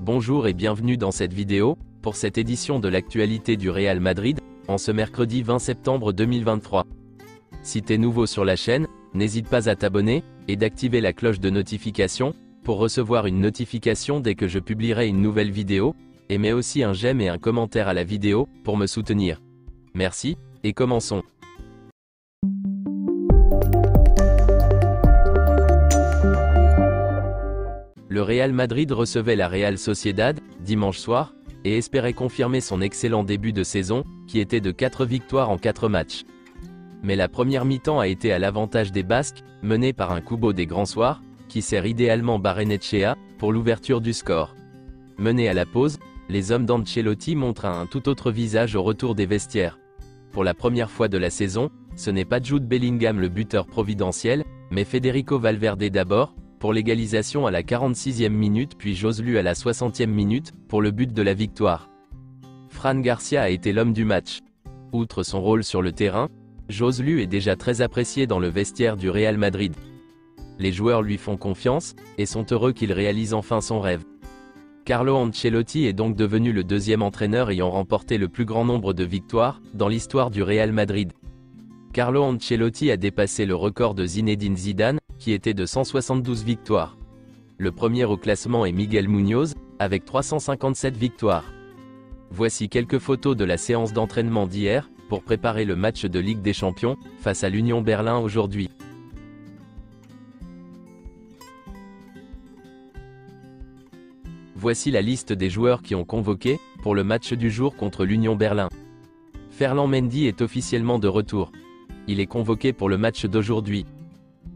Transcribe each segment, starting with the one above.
Bonjour et bienvenue dans cette vidéo, pour cette édition de l'actualité du Real Madrid, en ce mercredi 20 septembre 2023. Si t'es nouveau sur la chaîne, n'hésite pas à t'abonner, et d'activer la cloche de notification, pour recevoir une notification dès que je publierai une nouvelle vidéo, et mets aussi un j'aime et un commentaire à la vidéo, pour me soutenir. Merci, et commençons. Le Real Madrid recevait la Real Sociedad, dimanche soir, et espérait confirmer son excellent début de saison, qui était de 4 victoires en 4 matchs. Mais la première mi-temps a été à l'avantage des Basques, menée par un Kubo des grands soirs, qui sert idéalement Barrenetxea, pour l'ouverture du score. Menés à la pause, les hommes d'Ancelotti montrent un tout autre visage au retour des vestiaires. Pour la première fois de la saison, ce n'est pas Jude Bellingham le buteur providentiel, mais Federico Valverde d'abord, pour l'égalisation à la 46e minute puis Joselu à la 60e minute, pour le but de la victoire. Fran Garcia a été l'homme du match. Outre son rôle sur le terrain, Joselu est déjà très apprécié dans le vestiaire du Real Madrid. Les joueurs lui font confiance, et sont heureux qu'il réalise enfin son rêve. Carlo Ancelotti est donc devenu le deuxième entraîneur ayant remporté le plus grand nombre de victoires, dans l'histoire du Real Madrid. Carlo Ancelotti a dépassé le record de Zinedine Zidane, qui était de 172 victoires. Le premier au classement est Miguel Muñoz, avec 357 victoires. Voici quelques photos de la séance d'entraînement d'hier, pour préparer le match de Ligue des Champions, face à l'Union Berlin aujourd'hui. Voici la liste des joueurs qui ont convoqué, pour le match du jour contre l'Union Berlin. Ferland Mendy est officiellement de retour. Il est convoqué pour le match d'aujourd'hui.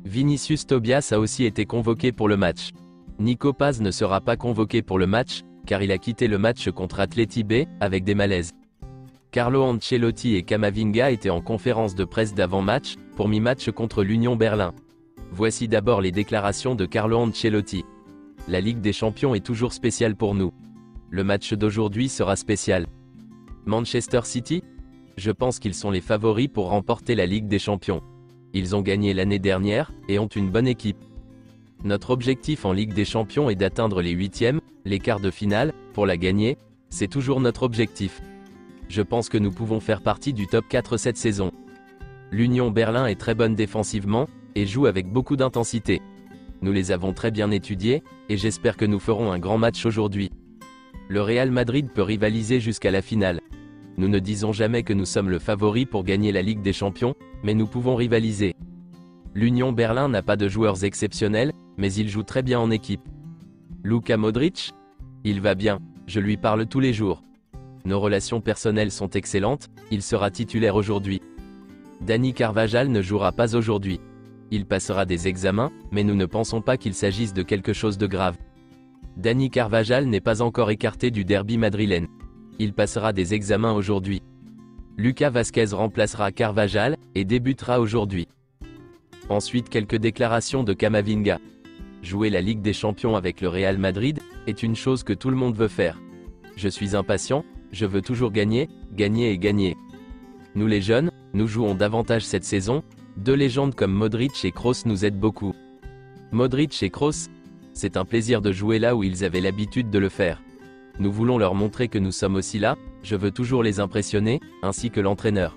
Vinicius Tobias a aussi été convoqué pour le match. Nico Paz ne sera pas convoqué pour le match, car il a quitté le match contre Atleti B, avec des malaises. Carlo Ancelotti et Camavinga étaient en conférence de presse d'avant-match, pour mi-match contre l'Union Berlin. Voici d'abord les déclarations de Carlo Ancelotti. La Ligue des Champions est toujours spéciale pour nous. Le match d'aujourd'hui sera spécial. Manchester City? Je pense qu'ils sont les favoris pour remporter la Ligue des Champions. Ils ont gagné l'année dernière, et ont une bonne équipe. Notre objectif en Ligue des Champions est d'atteindre les huitièmes, les quarts de finale, pour la gagner, c'est toujours notre objectif. Je pense que nous pouvons faire partie du top 4 cette saison. L'Union Berlin est très bonne défensivement, et joue avec beaucoup d'intensité. Nous les avons très bien étudiés, et j'espère que nous ferons un grand match aujourd'hui. Le Real Madrid peut rivaliser jusqu'à la finale. Nous ne disons jamais que nous sommes le favori pour gagner la Ligue des Champions, mais nous pouvons rivaliser. L'Union Berlin n'a pas de joueurs exceptionnels, mais il joue très bien en équipe. Luka Modric? Il va bien, je lui parle tous les jours. Nos relations personnelles sont excellentes, il sera titulaire aujourd'hui. Dani Carvajal ne jouera pas aujourd'hui. Il passera des examens, mais nous ne pensons pas qu'il s'agisse de quelque chose de grave. Dani Carvajal n'est pas encore écarté du derby madrilène. Il passera des examens aujourd'hui. Lucas Vázquez remplacera Carvajal, et débutera aujourd'hui. Ensuite quelques déclarations de Camavinga. Jouer la Ligue des Champions avec le Real Madrid, est une chose que tout le monde veut faire. Je suis impatient, je veux toujours gagner, gagner et gagner. Nous les jeunes, nous jouons davantage cette saison, deux légendes comme Modric et Kroos nous aident beaucoup. Modric et Kroos, c'est un plaisir de jouer là où ils avaient l'habitude de le faire. Nous voulons leur montrer que nous sommes aussi là, je veux toujours les impressionner, ainsi que l'entraîneur.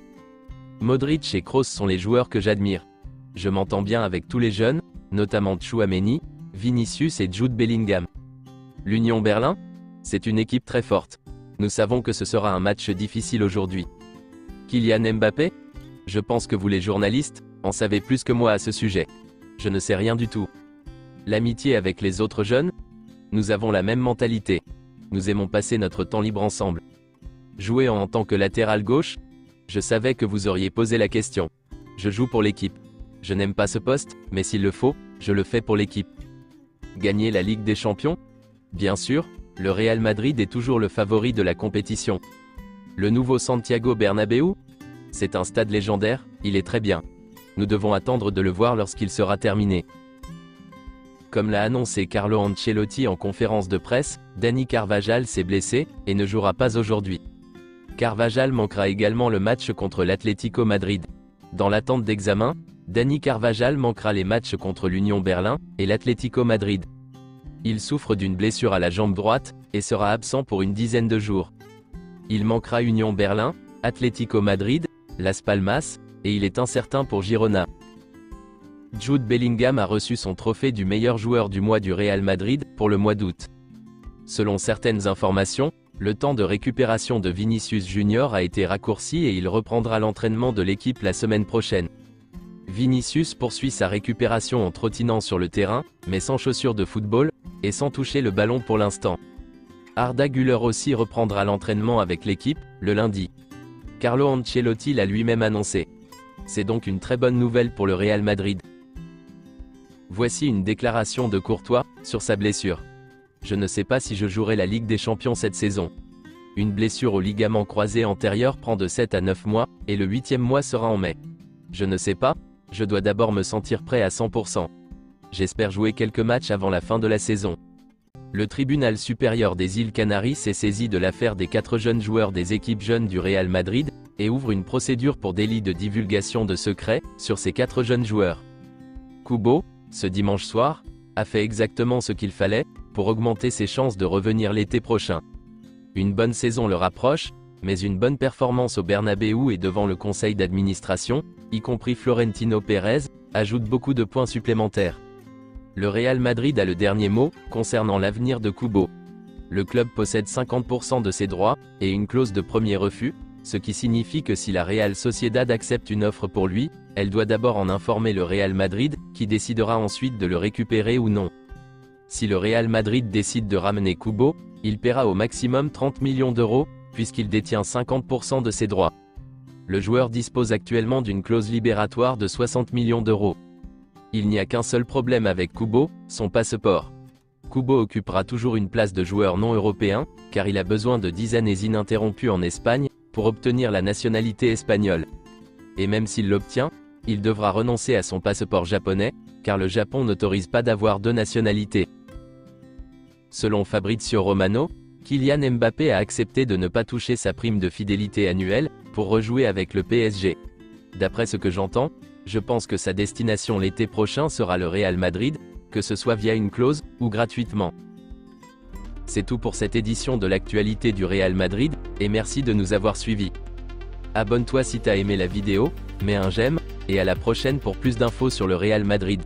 Modric et Kroos sont les joueurs que j'admire. Je m'entends bien avec tous les jeunes, notamment Tchouaméni, Vinicius et Jude Bellingham. L'Union Berlin? C'est une équipe très forte. Nous savons que ce sera un match difficile aujourd'hui. Kylian Mbappé? Je pense que vous les journalistes, en savez plus que moi à ce sujet. Je ne sais rien du tout. L'amitié avec les autres jeunes? Nous avons la même mentalité. Nous aimons passer notre temps libre ensemble. Jouer en tant que latéral gauche? Je savais que vous auriez posé la question. Je joue pour l'équipe. Je n'aime pas ce poste, mais s'il le faut, je le fais pour l'équipe. Gagner la Ligue des Champions? Bien sûr, le Real Madrid est toujours le favori de la compétition. Le nouveau Santiago Bernabéu? C'est un stade légendaire, il est très bien. Nous devons attendre de le voir lorsqu'il sera terminé. Comme l'a annoncé Carlo Ancelotti en conférence de presse, Dani Carvajal s'est blessé, et ne jouera pas aujourd'hui. Carvajal manquera également le match contre l'Atlético Madrid. Dans l'attente d'examen, Dani Carvajal manquera les matchs contre l'Union Berlin, et l'Atlético Madrid. Il souffre d'une blessure à la jambe droite, et sera absent pour une dizaine de jours. Il manquera Union Berlin, Atlético Madrid, Las Palmas, et il est incertain pour Girona. Jude Bellingham a reçu son trophée du meilleur joueur du mois du Real Madrid, pour le mois d'août. Selon certaines informations, le temps de récupération de Vinicius Junior a été raccourci et il reprendra l'entraînement de l'équipe la semaine prochaine. Vinicius poursuit sa récupération en trottinant sur le terrain, mais sans chaussures de football, et sans toucher le ballon pour l'instant. Arda Güler aussi reprendra l'entraînement avec l'équipe, le lundi. Carlo Ancelotti l'a lui-même annoncé. C'est donc une très bonne nouvelle pour le Real Madrid. Voici une déclaration de Courtois, sur sa blessure. Je ne sais pas si je jouerai la Ligue des Champions cette saison. Une blessure au ligament croisé antérieur prend de 7 à 9 mois, et le 8e mois sera en mai. Je ne sais pas, je dois d'abord me sentir prêt à 100%. J'espère jouer quelques matchs avant la fin de la saison. Le tribunal supérieur des îles Canaries s'est saisi de l'affaire des 4 jeunes joueurs des équipes jeunes du Real Madrid, et ouvre une procédure pour délit de divulgation de secrets, sur ces 4 jeunes joueurs. Kubo, ce dimanche soir, a fait exactement ce qu'il fallait, pour augmenter ses chances de revenir l'été prochain. Une bonne saison le rapproche, mais une bonne performance au Bernabéu et devant le conseil d'administration, y compris Florentino Pérez, ajoute beaucoup de points supplémentaires. Le Real Madrid a le dernier mot, concernant l'avenir de Kubo. Le club possède 50% de ses droits, et une clause de premier refus, ce qui signifie que si la Real Sociedad accepte une offre pour lui, elle doit d'abord en informer le Real Madrid, qui décidera ensuite de le récupérer ou non. Si le Real Madrid décide de ramener Kubo, il paiera au maximum 30 millions d'euros, puisqu'il détient 50% de ses droits. Le joueur dispose actuellement d'une clause libératoire de 60 millions d'euros. Il n'y a qu'un seul problème avec Kubo, son passeport. Kubo occupera toujours une place de joueur non européen, car il a besoin de 10 années ininterrompues en Espagne, pour obtenir la nationalité espagnole. Et même s'il l'obtient, il devra renoncer à son passeport japonais, car le Japon n'autorise pas d'avoir 2 nationalités. Selon Fabrizio Romano, Kylian Mbappé a accepté de ne pas toucher sa prime de fidélité annuelle, pour rejouer avec le PSG. D'après ce que j'entends, je pense que sa destination l'été prochain sera le Real Madrid, que ce soit via une clause, ou gratuitement. C'est tout pour cette édition de l'actualité du Real Madrid, et merci de nous avoir suivis. Abonne-toi si t'as aimé la vidéo, mets un j'aime, et à la prochaine pour plus d'infos sur le Real Madrid.